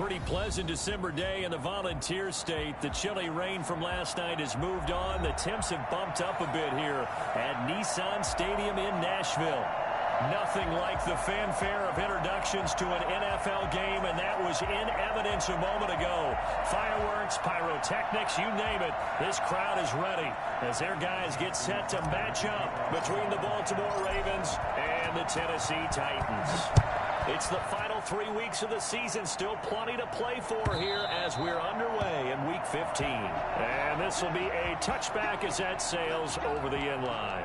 Pretty pleasant December day in the Volunteer State. The chilly rain from last night has moved on. The temps have bumped up a bit here at Nissan Stadium in Nashville. Nothing like the fanfare of introductions to an NFL game, and that was in evidence a moment ago. Fireworks, pyrotechnics, you name it. This crowd is ready as their guys get set to match up between the Baltimore Ravens and the Tennessee Titans. It's the final 3 weeks of the season. Still plenty to play for here as we're underway in Week 15. And this will be a touchback as that sails over the end line.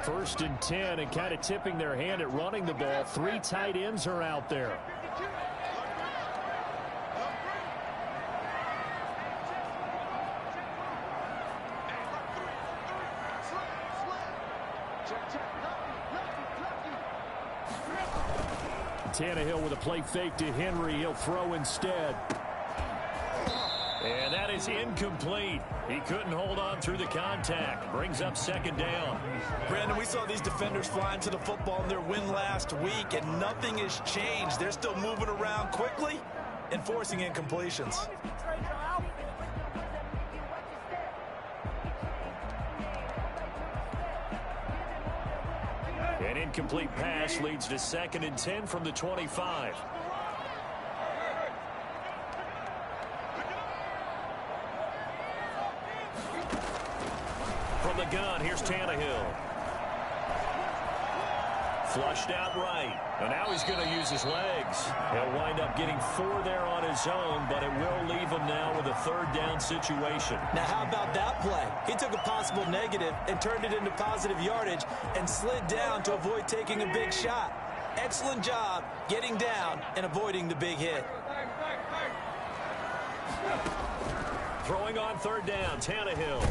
First and 10, and kind of tipping their hand at running the ball. 3 tight ends are out there. Tannehill with a play fake to Henry. He'll throw instead. And that is incomplete. He couldn't hold on through the contact. Brings up second down. Brandon, we saw these defenders flying to the football in their win last week, and nothing has changed. They're still moving around quickly and forcing incompletions. An incomplete pass leads to second and 10 from the 25. From the gun, here's Tannehill. Flushed out right. And now he's going to use his legs. He'll wind up getting 4 there on his own, but it will leave him now with a third down situation. Now, how about that play? He took a possible negative and turned it into positive yardage and slid down to avoid taking a big shot. Excellent job getting down and avoiding the big hit. Throwing on third down, Tannehill.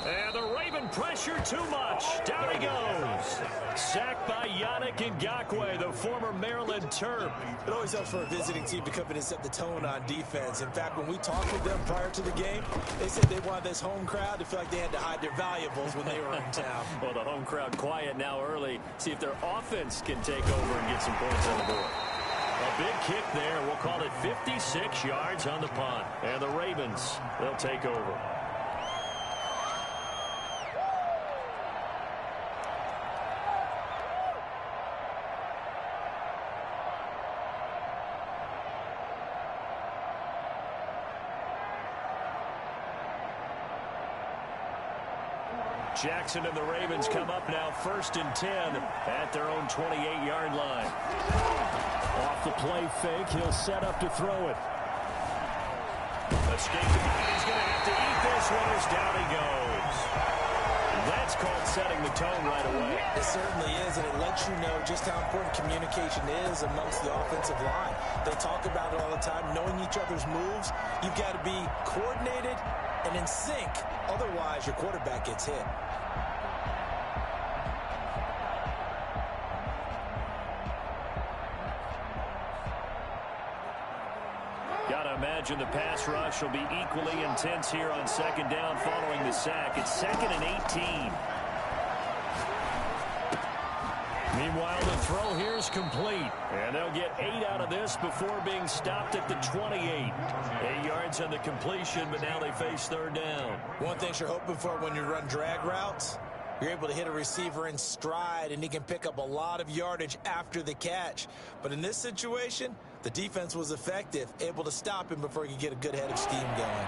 And the Raven pressure too much. Down he goes. Sacked by Yannick Ngakoue, the former Maryland Terp. It always helps for a visiting team to come in and set the tone on defense. In fact, when we talked with them prior to the game, they said they wanted this home crowd to feel like they had to hide their valuables when they were in town. Well, the home crowd quiet now early. See if their offense can take over and get some points on the board. A big kick there. We'll call it 56 yards on the punt. And the Ravens, they'll take over. Jackson and the Ravens come up now first and 10 at their own 28-yard line. Off the play fake, he'll set up to throw it. Escape. He's going to have to eat this one as down he goes. That's called setting the tone right away. It certainly is, and it lets you know just how important communication is amongst the offensive line. They talk about it all the time, knowing each other's moves. You've got to be coordinated and in sync. Otherwise, your quarterback gets hit. Gotta imagine the pass rush will be equally intense here on second down following the sack. It's second and 18. Meanwhile, the throw here is complete. And they'll get 8 out of this before being stopped at the 28. 8 yards on the completion, but now they face third down. One thing you're hoping for when you run drag routes, you're able to hit a receiver in stride, and he can pick up a lot of yardage after the catch. But in this situation, the defense was effective, able to stop him before he could get a good head of steam going.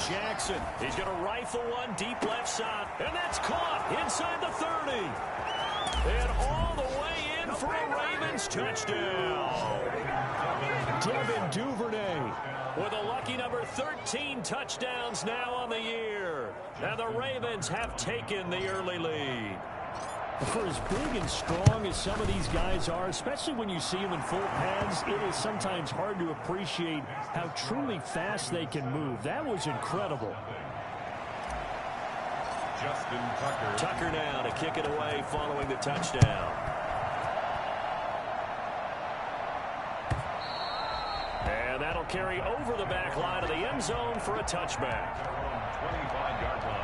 Jackson. He's going to rifle one deep left side, and that's caught inside the 30. And all the way in for a Ravens touchdown. Devin Duvernay with a lucky number 13 touchdowns now on the year. And the Ravens have taken the early lead. For as big and strong as some of these guys are, especially when you see them in full pads, it is sometimes hard to appreciate how truly fast they can move. That was incredible. Justin Tucker. Tucker now to kick it away following the touchdown. And that'll carry over the back line of the end zone for a touchback. 25-yard line.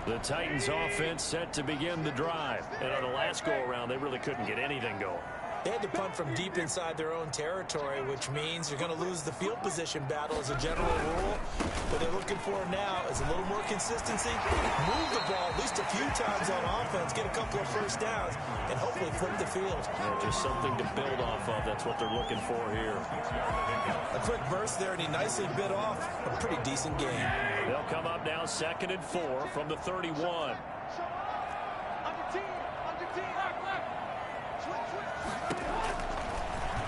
The Titans offense set to begin the drive. And on the last go-around, they really couldn't get anything going. They had to punt from deep inside their own territory, which means you're going to lose the field position battle as a general rule. What they're looking for now is a little more consistency, move the ball at least a few times on offense, get a couple of first downs, and hopefully flip the field. Yeah, just something to build off of. That's what they're looking for here. A quick burst there, and he nicely bit off a pretty decent game. They'll come up now 2nd and 4 from the 31.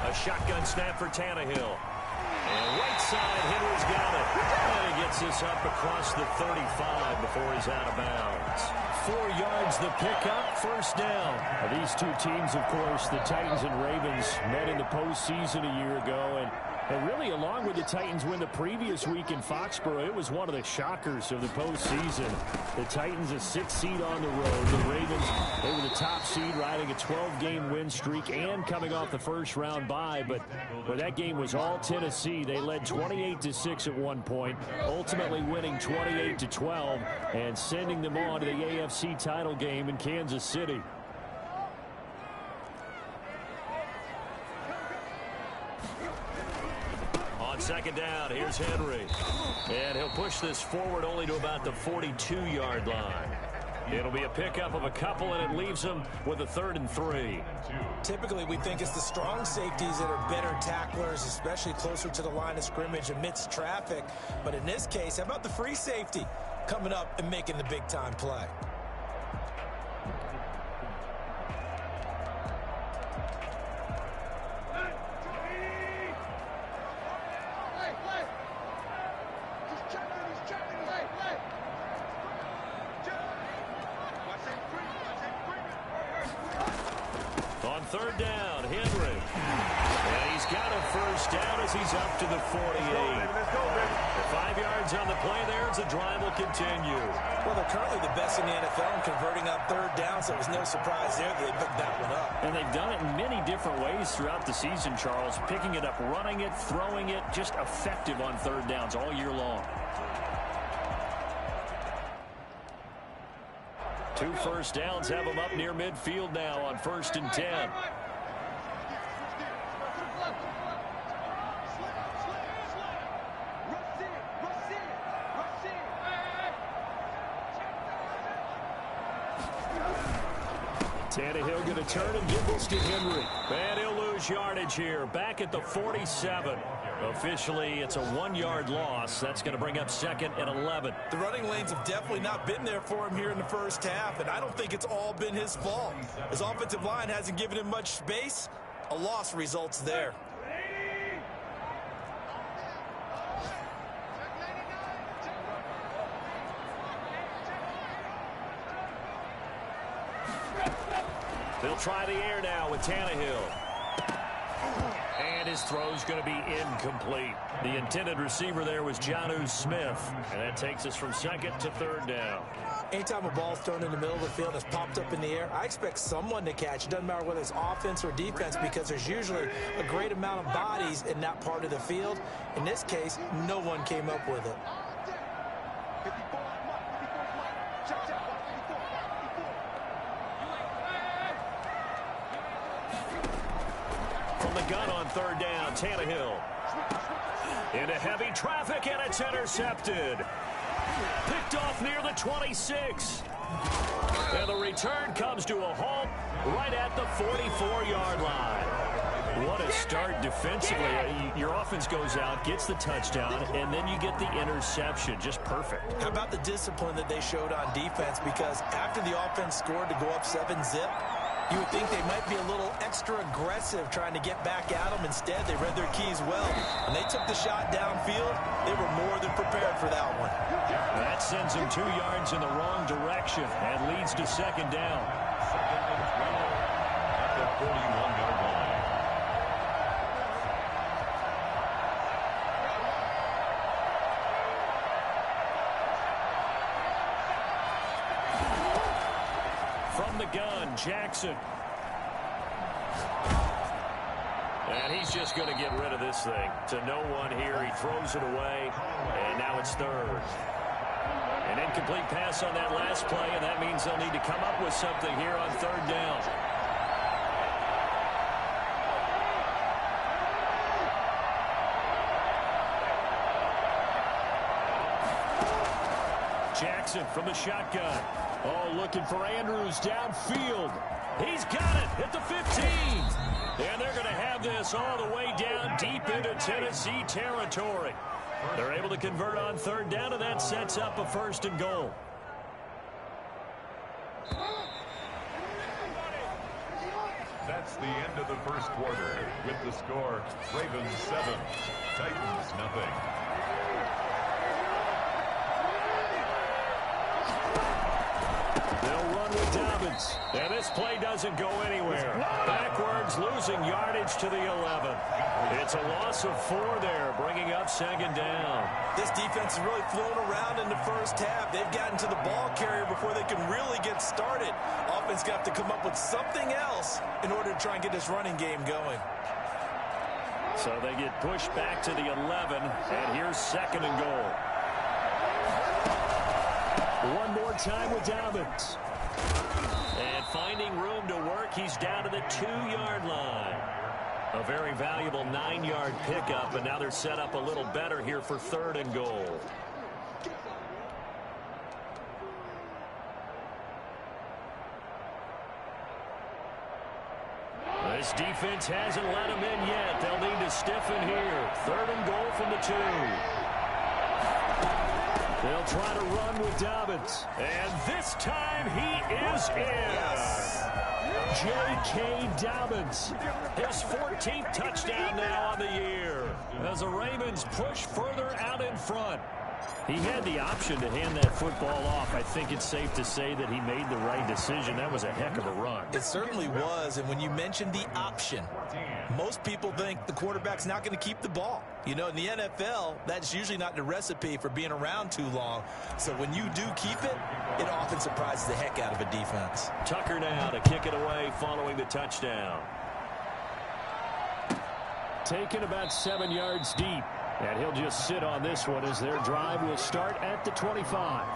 A shotgun snap for Tannehill. And right side, Henry's got it. And he gets this up across the 35 before he's out of bounds. 4 yards the pickup, first down. Now, these two teams, of course, the Titans and Ravens, met in the postseason a year ago. And really, along with the Titans win the previous week in Foxborough, it was one of the shockers of the postseason. The Titans a 6th seed on the road. The Ravens, they were the top seed, riding a 12-game win streak and coming off the first-round bye. But that game was all Tennessee. They led 28-6 at one point, ultimately winning 28-12 and sending them on to the AFC title game in Kansas City. Second down, here's Henry. And he'll push this forward only to about the 42-yard line. It'll be a pickup of a couple, and it leaves them with a 3rd and 3. Typically, we think it's the strong safeties that are better tacklers, especially closer to the line of scrimmage amidst traffic. But in this case, how about the free safety coming up and making the big-time play? On 3rd down, Henry. And he's got a first down as he's up to the 48. 5 yards on the play there as the drive will continue. Well, they're currently the best in the NFL in converting on 3rd down, so it was no surprise there that they picked that one up. And they've done it in many different ways throughout the season, Charles. Picking it up, running it, throwing it, just effective on 3rd downs all year long. 2 first downs have them up near midfield now on 1st and 10. Tannehill going to turn and give this to Henry. And he'll lose yardage here. Back at the 47. Officially, it's a 1-yard loss. That's going to bring up 2nd and 11. The running lanes have definitely not been there for him here in the first half, and I don't think it's all been his fault. His offensive line hasn't given him much space. A loss results there. They'll try the air now with Tannehill. And his throw's going to be incomplete. The intended receiver there was Jonnu Smith. And that takes us from 2nd to 3rd down. Anytime a ball's thrown in the middle of the field, it's popped up in the air, I expect someone to catch. It doesn't matter whether it's offense or defense, because there's usually a great amount of bodies in that part of the field. In this case, no one came up with it. From the gun on 3rd down, Tannehill. Into heavy traffic, and it's intercepted. Picked off near the 26. And the return comes to a halt right at the 44-yard line. What a start defensively. Your offense goes out, gets the touchdown, and then you get the interception. Just perfect. How about the discipline that they showed on defense? Because after the offense scored to go up 7-zip, you would think they might be a little extra aggressive trying to get back at them. Instead, they read their keys well. When they took the shot downfield, they were more than prepared for that one. That sends them 2 yards in the wrong direction and leads to 2nd down. the gun, Jackson. And he's just going to get rid of this thing. To no one here. He throws it away. And now it's third. An incomplete pass on that last play, and that means they'll need to come up with something here on third down. Jackson from the shotgun. Oh, looking for Andrews downfield. He's got it at the 15. And they're going to have this all the way down deep into Tennessee territory. They're able to convert on third down, and that sets up a 1st and goal. That's the end of the first quarter with the score Ravens 7, Titans nothing. They'll run with Dobbins. And this play doesn't go anywhere. Backwards, losing yardage to the 11. It's a loss of 4 there, bringing up 2nd down. This defense has really flown around in the first half. They've gotten to the ball carrier before they can really get started. Offense got to come up with something else in order to try and get this running game going. So they get pushed back to the 11, and here's 2nd and goal. One more time with Dobbins. And finding room to work, he's down to the 2-yard line. A very valuable 9-yard pickup, and now they're set up a little better here for 3rd and goal. This defense hasn't let them in yet. They'll need to stiffen here. 3rd and goal from the 2. They'll try to run with Dobbins. And this time he is in. J.K. Dobbins. His 14th touchdown now on the year. As the Ravens push further out in front. He had the option to hand that football off. I think it's safe to say that he made the right decision. That was a heck of a run. It certainly was, and when you mentioned the option, most people think the quarterback's not going to keep the ball. You know, in the NFL, that's usually not the recipe for being around too long. So when you do keep it, it often surprises the heck out of a defense. Tucker now to kick it away following the touchdown. Taken about 7 yards deep. And he'll just sit on this one as their drive will start at the 25.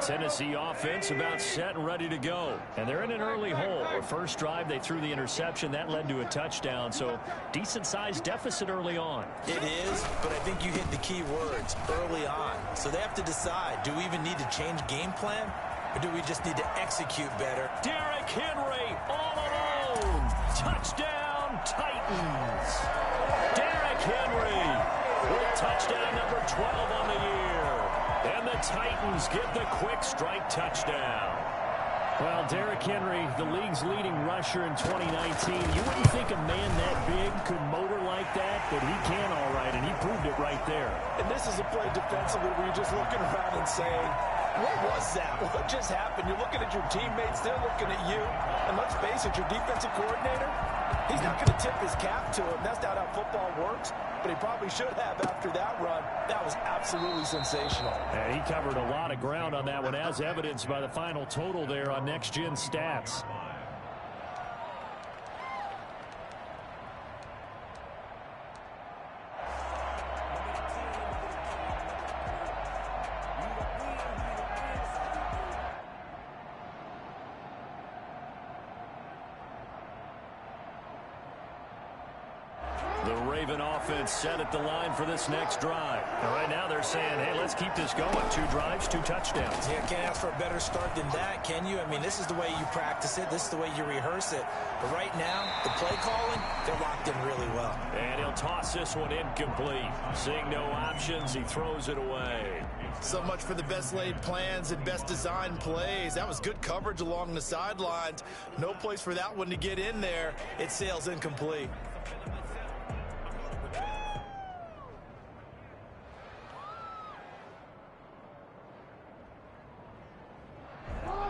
Tennessee offense about set and ready to go. And they're in an early hole. Their first drive, they threw the interception. That led to a touchdown. So decent-sized deficit early on. It is, but I think you hit the key words, early on. So they have to decide, do we even need to change game plan? Or do we just need to execute better? Derrick Henry all alone. Touchdown, Titans. Derrick Henry with touchdown number 12 on the year. And the Titans get the quick strike touchdown. Well, Derrick Henry, the league's leading rusher in 2019. You wouldn't think a man that big could motor like that, but he can all right, and he proved it right there. And this is a play defensively where you're just looking around and saying, what was that? What just happened? You're looking at your teammates, they're looking at you. And let's face it, your defensive coordinator, he's not going to tip his cap to him. That's not how football works, but he probably should have after that run. That was absolutely sensational. And he covered a lot of ground on that one, as evidenced by the final total there on Next Gen Stats. The Raven offense set at the line for this next drive. And right now they're saying, hey, let's keep this going. 2 drives, 2 touchdowns. Yeah, can't ask for a better start than that, can you? I mean, this is the way you practice it. This is the way you rehearse it. But right now, the play calling, they're locked in really well. And he'll toss this one incomplete. Seeing no options, he throws it away. So much for the best laid plans and best designed plays. That was good coverage along the sidelines. No place for that one to get in there. It sails incomplete.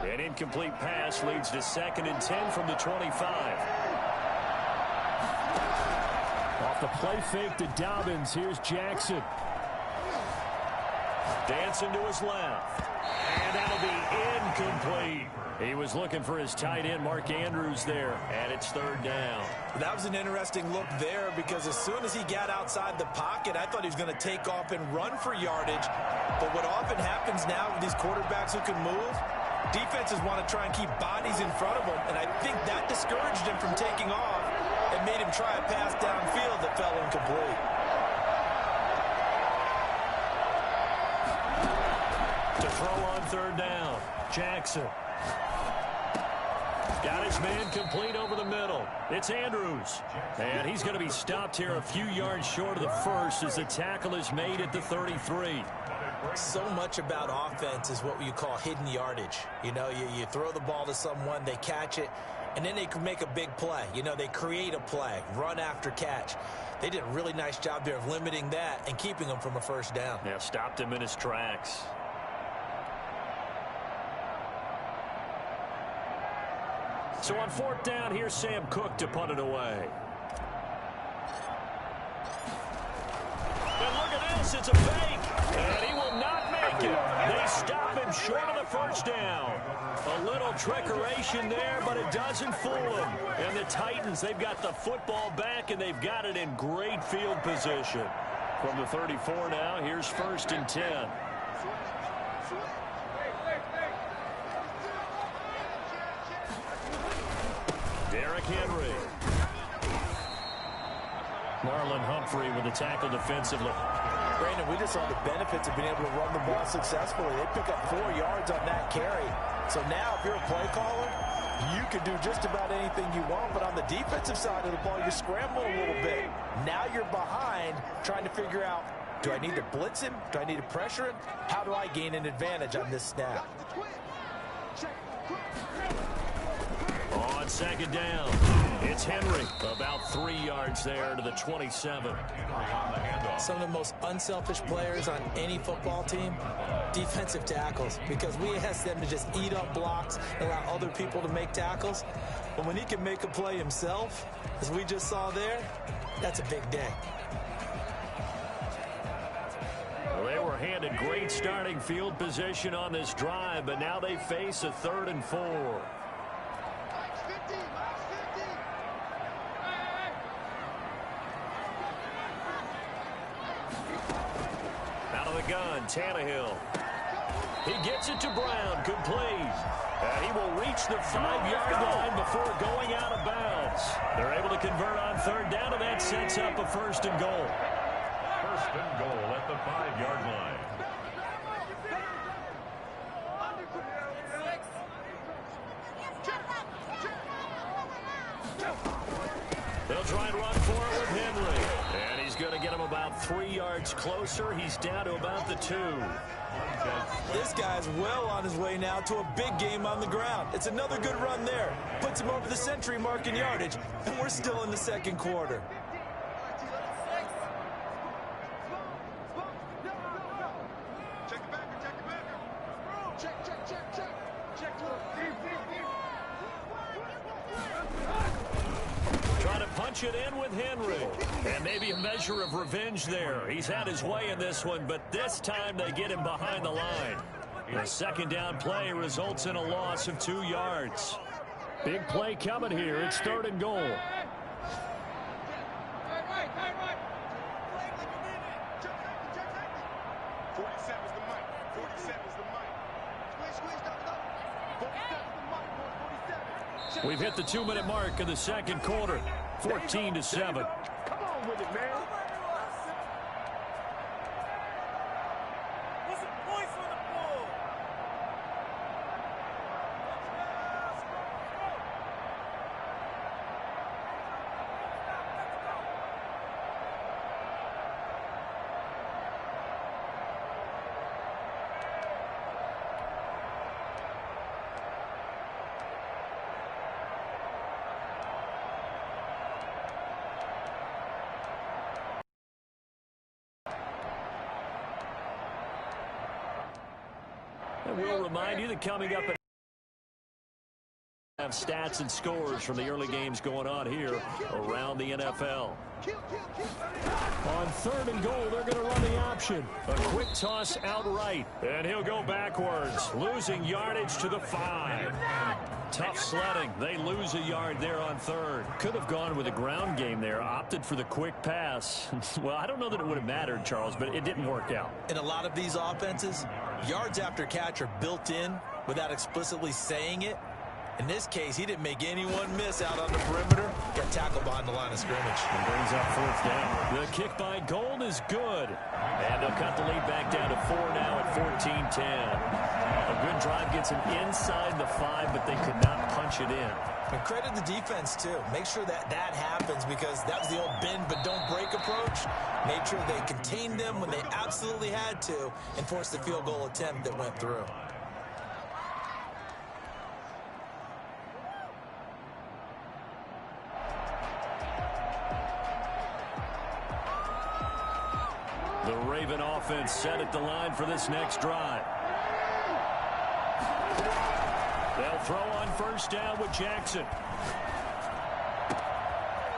An incomplete pass leads to 2nd and 10 from the 25. Off the play fake to Dobbins. Here's Jackson. Dancing to his left. And that'll be incomplete. He was looking for his tight end, Mark Andrews, there, and it's third down. That was an interesting look there because as soon as he got outside the pocket, I thought he was going to take off and run for yardage. But what often happens now with these quarterbacks who can move, defenses want to try and keep bodies in front of them, and I think that discouraged him from taking off and made him try a pass downfield that fell incomplete. To throw on third down, Jackson. Got his man complete over the middle. It's Andrews. And he's going to be stopped here a few yards short of the first as the tackle is made at the 33. So much about offense is what you call hidden yardage. You know, you throw the ball to someone, they catch it, and then they can make a big play. You know, they create a play, run after catch. They did a really nice job there of limiting that and keeping him from a first down. Yeah, stopped him in his tracks. So on fourth down, here's Sam Cook to punt it away. And look at this, it's a fake. And he will not make it. They stop him short of the first down. A little trickeration there, but it doesn't fool him. And the Titans, they've got the football back, and they've got it in great field position. From the 34 now, here's 1st and 10. Derrick Henry. Marlon Humphrey with the tackle defensively. Brandon, we just saw the benefits of being able to run the ball successfully. They pick up 4 yards on that carry. So now if you're a play caller, you can do just about anything you want. But on the defensive side of the ball, you're scrambling a little bit. Now you're behind trying to figure out, do I need to blitz him? Do I need to pressure him? How do I gain an advantage on this snap? On second down, it's Henry. About 3 yards there to the 27. Some of the most unselfish players on any football team, defensive tackles, because we ask them to just eat up blocks, allow other people to make tackles. But when he can make a play himself, as we just saw there, that's a big day. Well, they were handed great starting field position on this drive, but now they face a 3rd and 4. Gun, Tannehill. He gets it to Brown, complete. And he will reach the 5-yard line before going out of bounds. They're able to convert on third down, and that sets up a 1st and goal. 1st and goal at the 5-yard line. They'll try and run for it with Henry. And he's going to get him about 3 yards closer. He's down to about the 2. This guy's well on his way now to a big game on the ground. It's another good run there. Puts him over the century mark in yardage, and we're still in the 2nd quarter. Punch it in with Henry. And maybe a measure of revenge there. He's had his way in this one, but this time they get him behind the line. The 2nd down play results in a loss of 2 yards. Big play coming here. It's 3rd and goal. We've hit the 2-minute mark of the 2nd quarter. 14-7. Come on with it, man. And we'll remind you that coming up at have stats and scores from the early games going on here around the NFL. On 3rd and goal, they're going to run the option. A quick toss outright, and he'll go backwards, losing yardage to the 5. Tough sledding. They lose a yard there on 3rd. Could have gone with a ground game there, opted for the quick pass. Well, I don't know that it would have mattered, Charles, but it didn't work out. In a lot of these offenses, yards after catch are built in without explicitly saying it. In this case, he didn't make anyone miss out on the perimeter. Got tackled behind the line of scrimmage. And brings up 4th down. The kick by Gold is good. And they'll cut the lead back down to 4 now at 14-10. A good drive gets them inside the 5, but they could not punch it in. And credit the defense, too. Make sure that happens, because that was the old bend but don't break approach. Made sure they contained them when they absolutely had to and forced the field goal attempt that went through. The Raven offense set at the line for this next drive. They'll throw on 1st down with Jackson.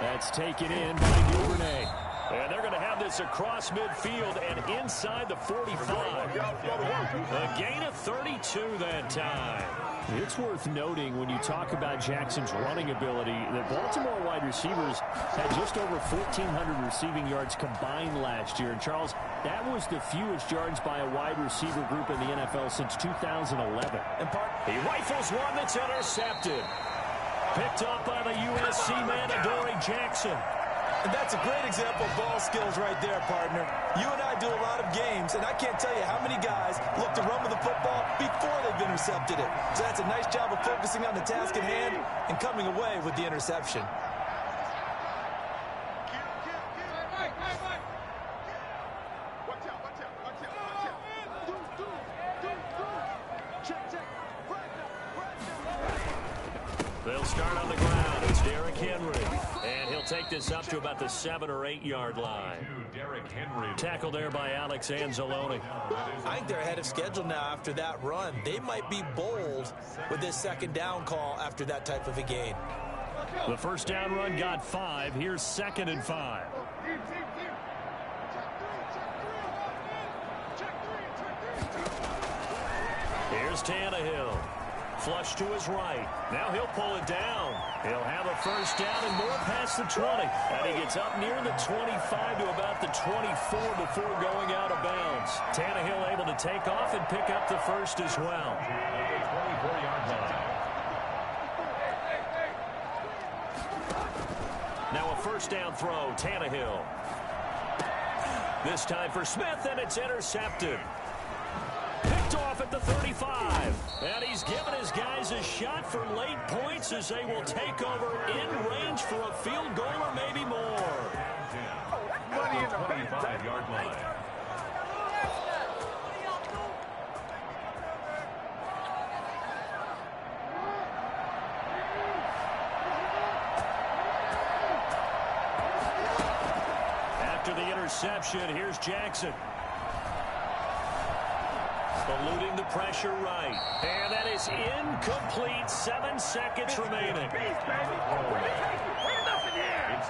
That's taken in by Duvernay. And they're going to have this across midfield and inside the 45. A gain of 32 that time. It's worth noting when you talk about Jackson's running ability that Baltimore wide receivers had just over 1,400 receiving yards combined last year. And Charles, that was the fewest yards by a wide receiver group in the NFL since 2011. He rifles one that's intercepted. Picked up by the USC man, Adoree Jackson. And that's a great example of ball skills right there, partner. You and I do a lot of games, and I can't tell you how many guys look to run with the football before they've intercepted it. So that's a nice job of focusing on the task at hand and coming away with the interception. They'll start on the ground. It's Derrick Henry. And he'll take this up to about the 7 or 8 yard line. Tackled there by Alex Anzalone. I think they're ahead of schedule now after that run. They might be bold with this 2nd down call after that type of a gain. The 1st down run got 5. Here's 2nd and 5. Here's Tannehill. Flush to his right. Now he'll pull it down. He'll have a 1st down and more past the 20. And he gets up near the 25 to about the 24 before going out of bounds. Tannehill able to take off and pick up the 1st as well. The 24-yard line. Now a 1st down throw, Tannehill. This time for Smith, and it's intercepted. Picked off at the 35. And he's given his guys a shot for late points as they will take over in range for a field goal or maybe more. Money in the 25-yard line. After the interception, here's Jackson. Eluding the pressure right. And that is incomplete. 7 seconds remaining. It's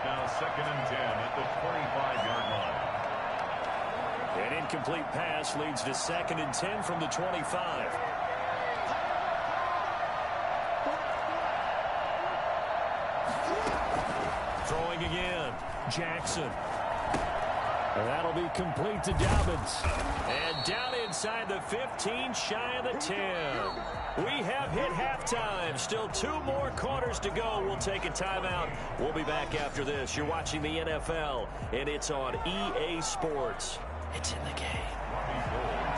now 2nd and 10 at the 25-yard line. An incomplete pass leads to 2nd and 10 from the 25. Throwing again. Jackson. And that'll be complete to Dobbins. And down inside the 15, shy of the 10. We have hit halftime. Still 2 more quarters to go. We'll take a timeout. We'll be back after this. You're watching the NFL, and it's on EA Sports. It's in the game.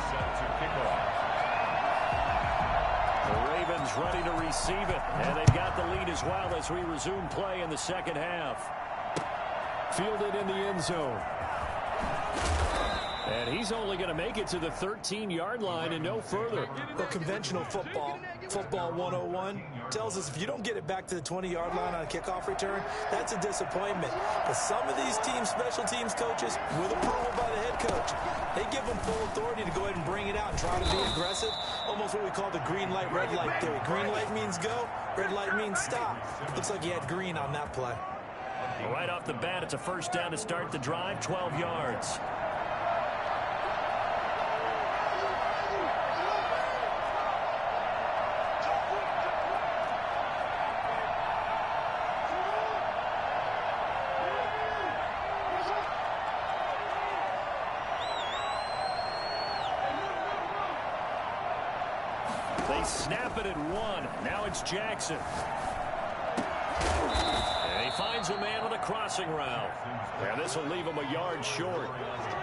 Set to kick off. The Ravens ready to receive it, and they've got the lead as well as we resume play in the 2nd half. Fielded in the end zone. And he's only going to make it to the 13-yard line and no further. Well, conventional football 101, tells us if you don't get it back to the 20-yard line on a kickoff return, that's a disappointment. But some of these teams, special teams coaches, with approval by the head coach, they give them full authority to go ahead and bring it out and try to be aggressive. Almost what we call the green light, red light theory. Green light means go, red light means stop. Looks like he had green on that play. Right off the bat, it's a first down to start the drive, 12 yards. They snap it at 1. Now it's Jackson. And he finds a man with a crossing route. And this will leave him a yard short.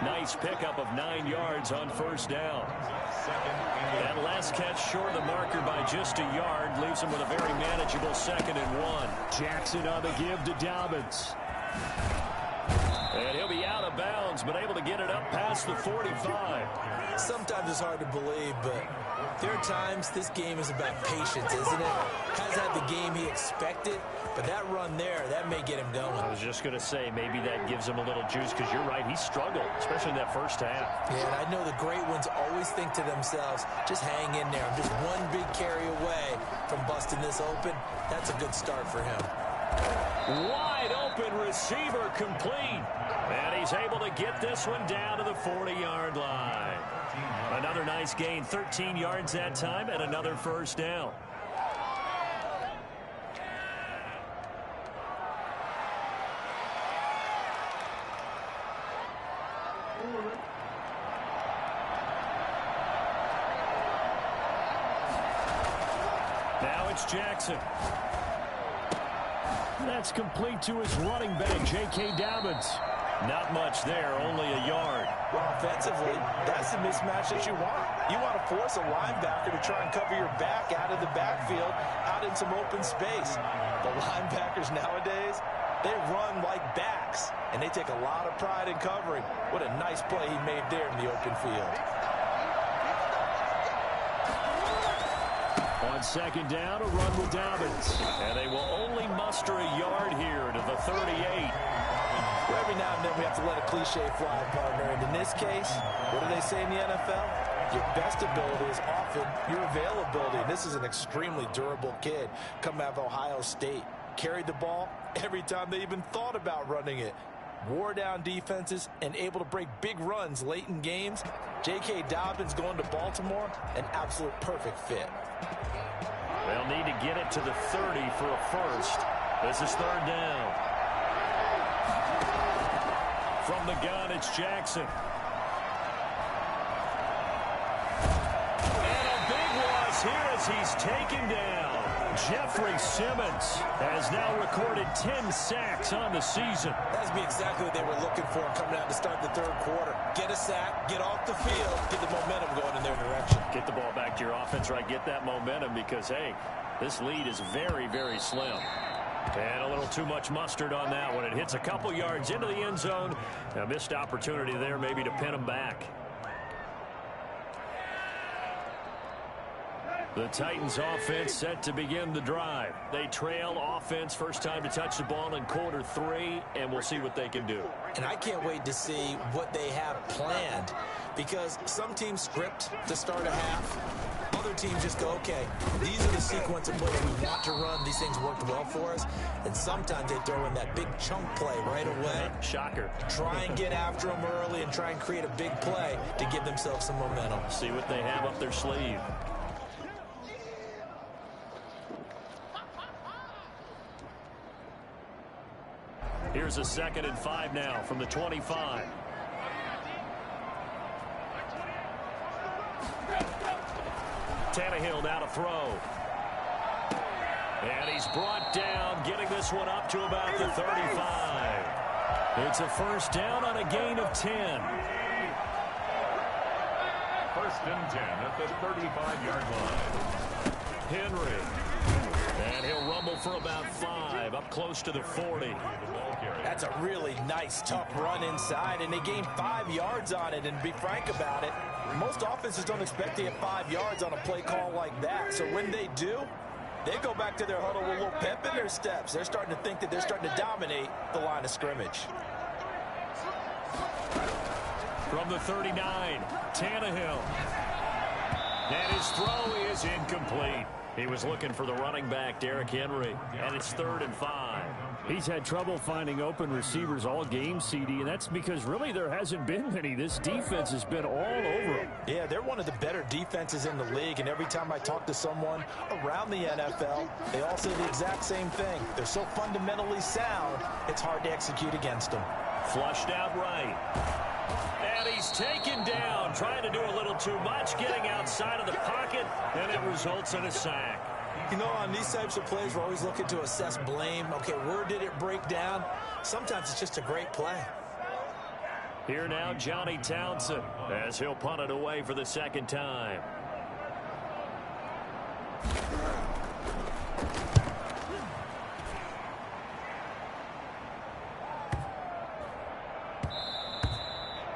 Nice pickup of 9 yards on first down. That last catch short of the marker by just a yard leaves him with a very manageable 2nd and 1. Jackson on the give to Dobbins. And he'll be out of bounds, but able to get it up past the 45. Sometimes it's hard to believe, but there are times this game is about patience, isn't it? Has had the game he expected, but that run there, that may get him going. I was just going to say, maybe that gives him a little juice, because you're right, he struggled, especially in that first half. Yeah, and I know the great ones always think to themselves, just hang in there. I'm just one big carry away from busting this open. That's a good start for him. Wide open receiver complete. And he's able to get this one down to the 40-yard line. Another nice gain, 13 yards that time, and another first down. Now it's Jackson. That's complete to his running back, J.K. Dobbins. Not much there, only a yard. Well, offensively, that's the mismatch that you want. You want to force a linebacker to try and cover your back out of the backfield, out in some open space. The linebackers nowadays, they run like backs, and they take a lot of pride in covering. What a nice play he made there in the open field. On second down, a run with Dobbins. And they will only muster a yard here to the 38. Every now and then we have to let a cliche fly, partner. And in this case, what do they say in the NFL? Your best ability is often your availability. And this is an extremely durable kid coming out of Ohio State. Carried the ball every time they even thought about running it. Wore down defenses and able to break big runs late in games. J.K. Dobbins going to Baltimore, an absolute perfect fit. They'll need to get it to the 30 for a first. This is third down. From the gun, it's Jackson. And a big loss here as he's taken down. Jeffrey Simmons has now recorded 10 sacks on the season. That's exactly what they were looking for coming out to start the third quarter. Get a sack, get off the field, get the momentum going in their direction. Get the ball back to your offense, right? Get that momentum because, hey, this lead is very, very slim. And a little too much mustard on that one. It hits a couple yards into the end zone. A missed opportunity there maybe to pin them back. The Titans offense set to begin the drive. They trail offense, first time to touch the ball in quarter 3, and we'll see what they can do. And I can't wait to see what they have planned, because some teams script to start a half. Other teams just go, okay, these are the sequence of plays we want to run. These things worked well for us. And sometimes they throw in that big chunk play right away. Shocker. Try and get after them early and try and create a big play to give themselves some momentum. See what they have up their sleeve. Here's a 2nd and 5 now from the 25. Tannehill now to throw. And he's brought down, getting this one up to about the 35. It's a first down on a gain of 10. First and 10 at the 35-yard line. Henry. And he'll rumble for about 5, up close to the 40. That's a really nice, tough run inside, and they gained 5 yards on it. And to be frank about it, most offenses don't expect to get 5 yards on a play call like that. So when they do, they go back to their huddle with a little pep in their steps. They're starting to think that they're starting to dominate the line of scrimmage. From the 39, Tannehill. And his throw is incomplete. He was looking for the running back, Derrick Henry, and it's 3rd and 5. He's had trouble finding open receivers all game, CD, and that's because really there hasn't been many. This defense has been all over him. Yeah, they're one of the better defenses in the league, and every time I talk to someone around the NFL, they all say the exact same thing. They're so fundamentally sound, it's hard to execute against them. Flushed out right. And he's taken down, trying to do a little too much, getting outside of the pocket, and it results in a sack. You know, on these types of plays, we're always looking to assess blame. Okay, where did it break down? Sometimes it's just a great play. Here now, Johnny Townsend, as he'll punt it away for the 2nd time.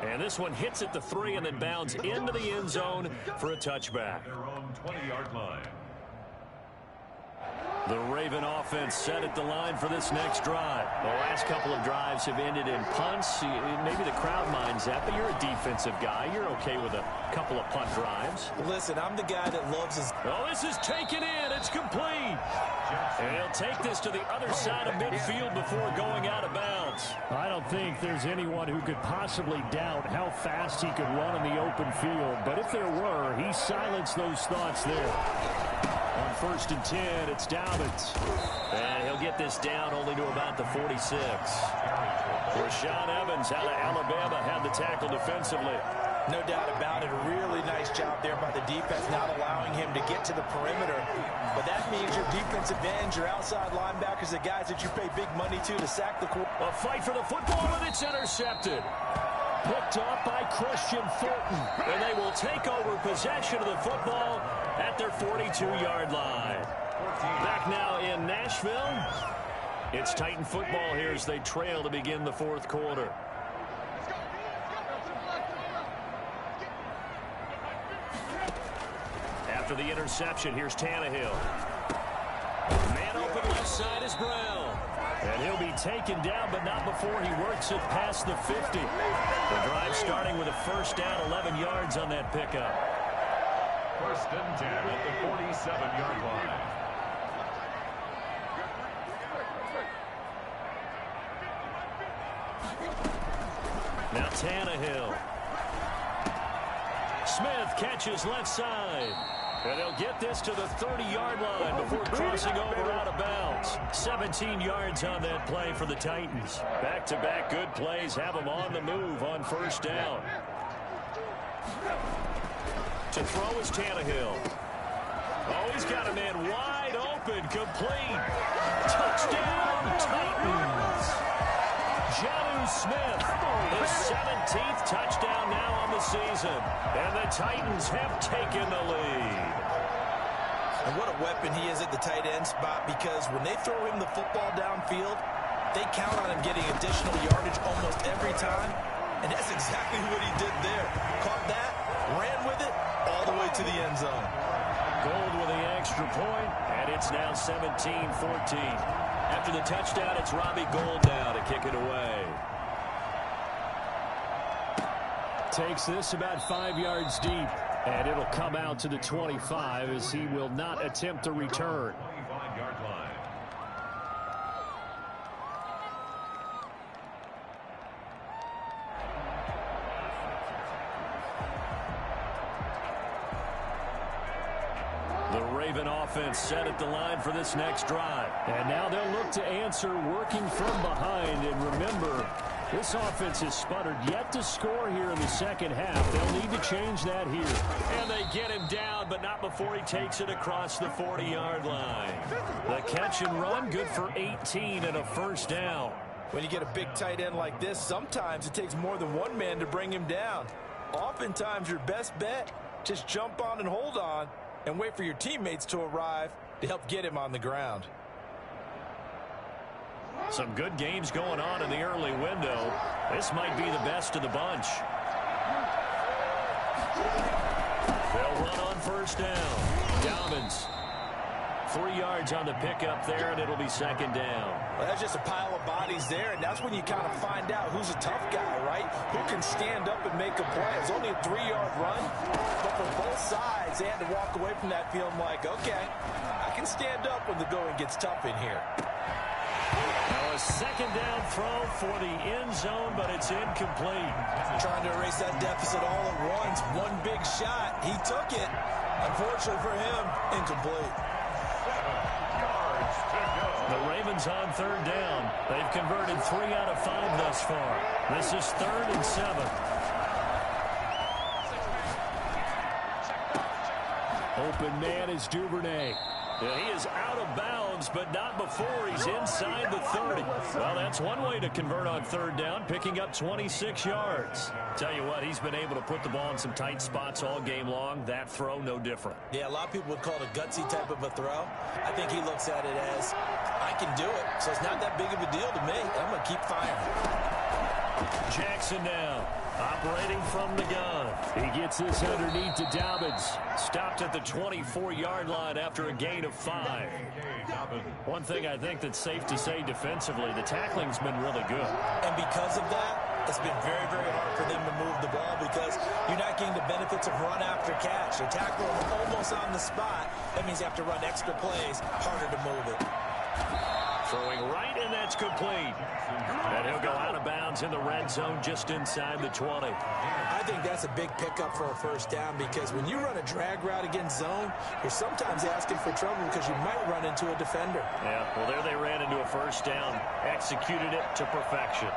And this one hits at the 3 and then bounds into the end zone for a touchback. Their own 20-yard line. The Raven offense set at the line for this next drive. The last couple of drives have ended in punts. Maybe the crowd minds that, but you're a defensive guy. You're okay with a couple of punt drives. Listen, I'm the guy that loves his... Oh, this is taken in. It's complete. And he'll take this to the other side of midfield before going out of bounds. I don't think there's anyone who could possibly doubt how fast he could run in the open field. But if there were, he silenced those thoughts there. On 1st and 10, it's Dobbins. And he'll get this down only to about the 46. Rashaan Evans out of Alabama had the tackle defensively. No doubt about it. A really nice job there by the defense, not allowing him to get to the perimeter. But that means your defensive ends, your outside linebackers, the guys that you pay big money to sack the quarterback. A fight for the football, and it's intercepted. Picked up by Christian Fulton. And they will take over possession of the football at their 42-yard line. Back now in Nashville. It's Titan football here as they trail to begin the 4th quarter. After the interception, here's Tannehill. Man open left side is Brown. And he'll be taken down, but not before he works it past the 50. The drive starting with a 1st down, 11 yards on that pickup. 1st and 10 at the 47-yard line. Now Tannehill. Smith catches left side. And they'll get this to the 30-yard line before crossing over out of bounds. 17 yards on that play for the Titans. Back-to-back good plays have them on the move on 1st down. To throw is Tannehill. Oh, he's got a man wide open, complete. Touchdown, Titans. Jonnu Smith, his 17th touchdown now on the season. And the Titans have taken the lead. And what a weapon he is at the tight end spot, because when they throw him the football downfield, they count on him getting additional yardage almost every time. And that's exactly what he did there. Caught that, ran with it, all the way to the end zone. Gold with the extra point, and it's now 17-14. After the touchdown, it's Robbie Gould now to kick it away. Takes this about 5 yards deep, and it'll come out to the 25 as he will not attempt a return. 25-yard line. The Raven offense set at the line for this next drive. And now they'll look to answer working from behind. And remember, this offense has sputtered yet to score here in the 2nd half. They'll need to change that here. And they get him down, but not before he takes it across the 40-yard line. The catch and run, good for 18 and a 1st down. When you get a big tight end like this, sometimes it takes more than one man to bring him down. Oftentimes, your best bet, just jump on and hold on and wait for your teammates to arrive to help get him on the ground. Some good games going on in the early window. This might be the best of the bunch. They'll run on 1st down. Dobbins 3 yards on the pickup there, and it'll be second down. Well, that's just a pile of bodies there, and that's when you kind of find out who's a tough guy, right? Who can stand up and make a play. It's only a 3-yard run, but for both sides, they had to walk away from that feeling like, okay, I can stand up when the going gets tough in here. Now a second down throw for the end zone, but it's incomplete. Trying to erase that deficit all at once. One big shot. He took it. Unfortunately for him, incomplete. 7 yards to go. The Ravens on third down. They've converted 3 out of 5 thus far. This is 3rd and 7. Open man is Duvernay. Yeah, he is out of bounds, but not before he's inside the 30. Well, that's one way to convert on third down, picking up 26 yards. Tell you what, he's been able to put the ball in some tight spots all game long. That throw, no different. Yeah, a lot of people would call it a gutsy type of a throw. I think he looks at it as, I can do it, so it's not that big of a deal to me. I'm going to keep firing. Jackson now, operating from the gun. He gets this underneath to Dobbins. Stopped at the 24-yard line after a gain of 5. One thing I think that's safe to say defensively, the tackling's been really good. And because of that, it's been very, very hard for them to move the ball because you're not getting the benefits of run after catch. They tackle them almost on the spot. That means you have to run extra plays, harder to move it. Throwing right, and that's complete. And he'll go out of bounds in the red zone just inside the 20. I think that's a big pickup for a first down because when you run a drag route against zone, you're sometimes asking for trouble because you might run into a defender. Yeah, well, there they ran into a first down. Executed it to perfection.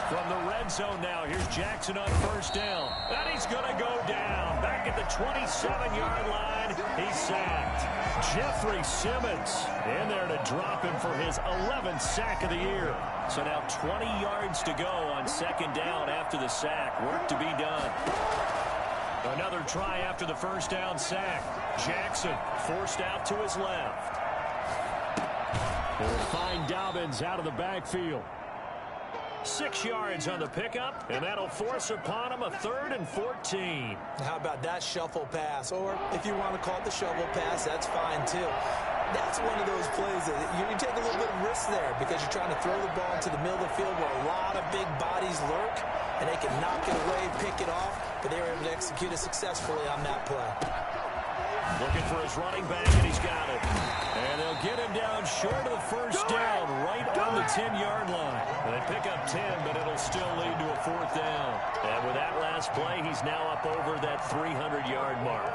From the red zone now, here's Jackson on first down. And he's going to go down. Back at the 27-yard line, he's sacked. Jeffrey Simmons in there to drop him for his 11th sack of the year. So now 20 yards to go on second down after the sack. Work to be done. Another try after the first down sack. Jackson forced out to his left. They'll find Dobbins out of the backfield. 6 yards on the pickup, and that'll force upon him a 3rd and 14. How about that shuffle pass? Or if you want to call it the shovel pass, that's fine too. That's one of those plays that you take a little bit of risk there because you're trying to throw the ball into the middle of the field where a lot of big bodies lurk, and they can knock it away, pick it off, but they were able to execute it successfully on that play. Looking for his running back, and he's got it. And they'll get him down short of the first down, right on the 10-yard line. They pick up 10, but it'll still lead to a 4th down. And with that last play, he's now up over that 300-yard mark.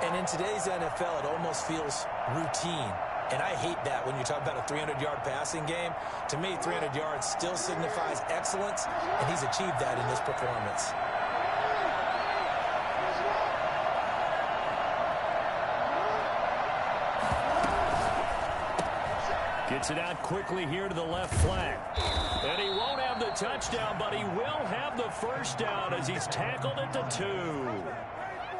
And in today's NFL, it almost feels routine. And I hate that when you talk about a 300-yard passing game. To me, 300 yards still signifies excellence, and he's achieved that in this performance. Gets it out quickly here to the left flank. And he won't have the touchdown, but he will have the first down as he's tackled at the 2.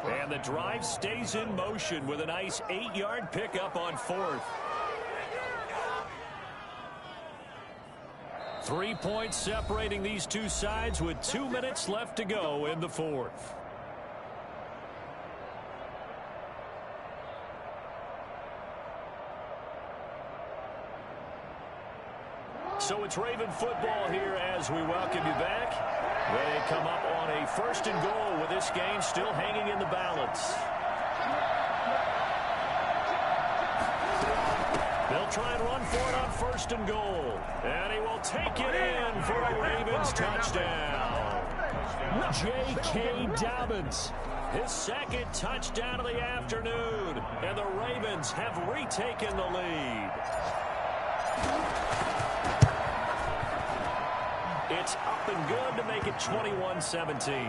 And the drive stays in motion with a nice 8-yard pickup on 4th. 3 points separating these two sides with 2 minutes left to go in the 4th. So it's Raven football here as we welcome you back. They come up on a 1st and goal with this game still hanging in the balance. They'll try and run for it on 1st and goal. And he will take it in for a Ravens touchdown. J.K. Dobbins, his 2nd touchdown of the afternoon. And the Ravens have retaken the lead. It's up and good to make it 21-17. It's the score.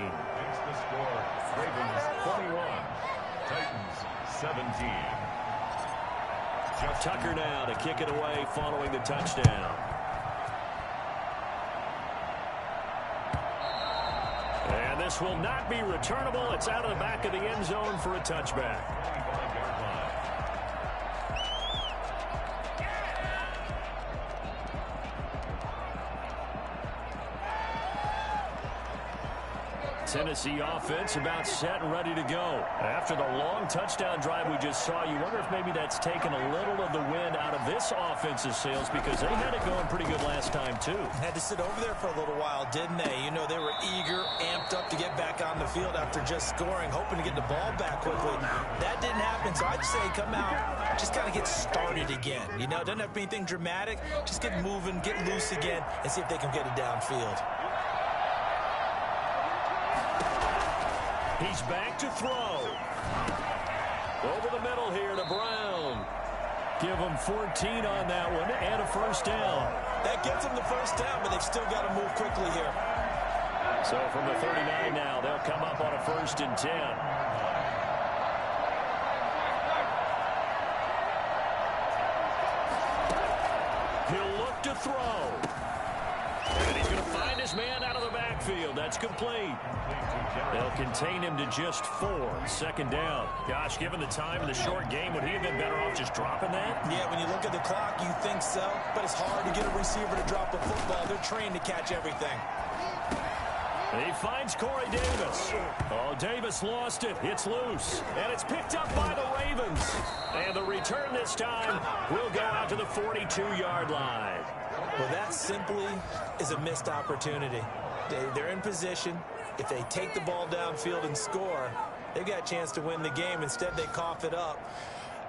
Ravens 21, Titans 17. Tucker now to kick it away following the touchdown. And this will not be returnable. It's out of the back of the end zone for a touchback. 25-yard line. Tennessee offense about set and ready to go. After the long touchdown drive we just saw, you wonder if maybe that's taken a little of the wind out of this offense's sails, because they had it going pretty good last time too. Had to sit over there for a little while, didn't they? You know, they were eager, amped up to get back on the field after just scoring, hoping to get the ball back quickly. That didn't happen, so I'd say come out, just kind of get started again. You know, it doesn't have to be anything dramatic. Just get moving, get loose again, and see if they can get it downfield. He's back to throw. Over the middle here to Brown. Give him 14 on that one and a first down. That gets them the first down, but they've still got to move quickly here. So from the 39 now, they'll come up on a 1st and 10. He'll look to throw. And he's going to find his man out of the backfield. That's complete. They'll contain him to just 4. 2nd down. Gosh, given the time in the short game, would he have been better off just dropping that? Yeah, when you look at the clock, you think so. But it's hard to get a receiver to drop a football. They're trained to catch everything. He finds Corey Davis. Oh, Davis lost it. It's loose. And it's picked up by the Ravens. And the return this time will go out to the 42-yard line. Well, that simply is a missed opportunity. They're in position. If they take the ball downfield and score, they've got a chance to win the game. Instead, they cough it up.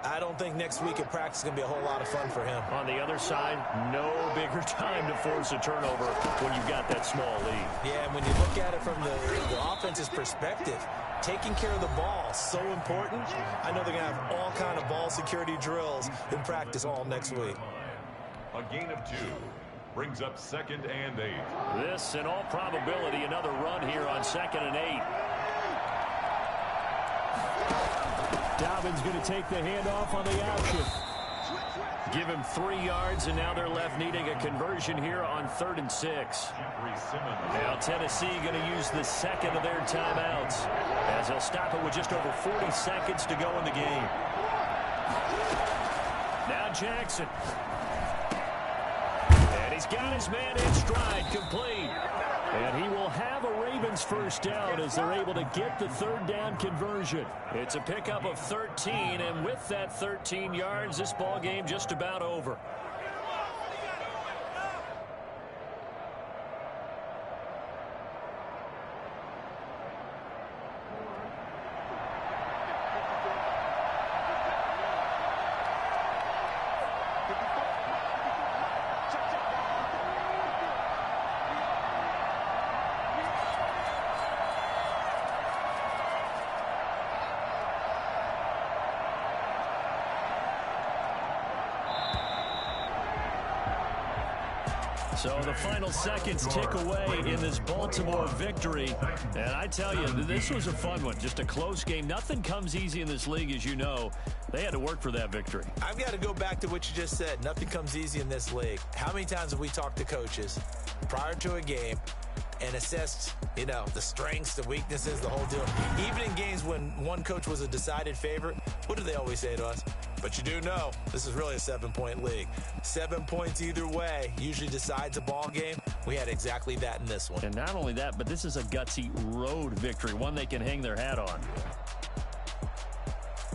I don't think next week at practice is going to be a whole lot of fun for him. On the other side, no bigger time to force a turnover when you've got that small lead. Yeah, and when you look at it from the offense's perspective, taking care of the ball is so important. I know they're going to have all kind of ball security drills in practice all next week. A gain of 2 brings up 2nd and 8. This, in all probability, another run here on 2nd and 8. Dobbins going to take the handoff on the option. Give him 3 yards, and now they're left needing a conversion here on 3rd and 6. Now Tennessee going to use the 2nd of their timeouts, as they'll stop it with just over 40 seconds to go in the game. Now Jackson. And he's got his man in stride, complete. And he will have a Ravens first down as they're able to get the 3rd down conversion. It's a pickup of 13, and with that 13 yards, this ball game just about over. So the final seconds tick away in this Baltimore victory. And I tell you, this was a fun one. Just a close game. Nothing comes easy in this league, as you know. They had to work for that victory. I've got to go back to what you just said. Nothing comes easy in this league. How many times have we talked to coaches prior to a game and assessed, you know, the strengths, the weaknesses, the whole deal? Even in games when one coach was a decided favorite, what do they always say to us? But you do know this is really a 7-point league. 7 points either way usually decides a ball game. We had exactly that in this one. And not only that, but this is a gutsy road victory, one they can hang their hat on.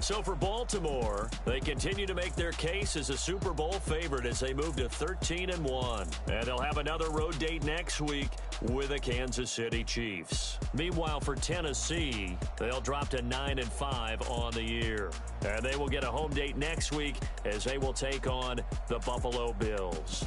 So for Baltimore, they continue to make their case as a Super Bowl favorite as they move to 13-1. And they'll have another road date next week with the Kansas City Chiefs. Meanwhile, for Tennessee, they'll drop to 9-5 on the year. And they will get a home date next week as they will take on the Buffalo Bills.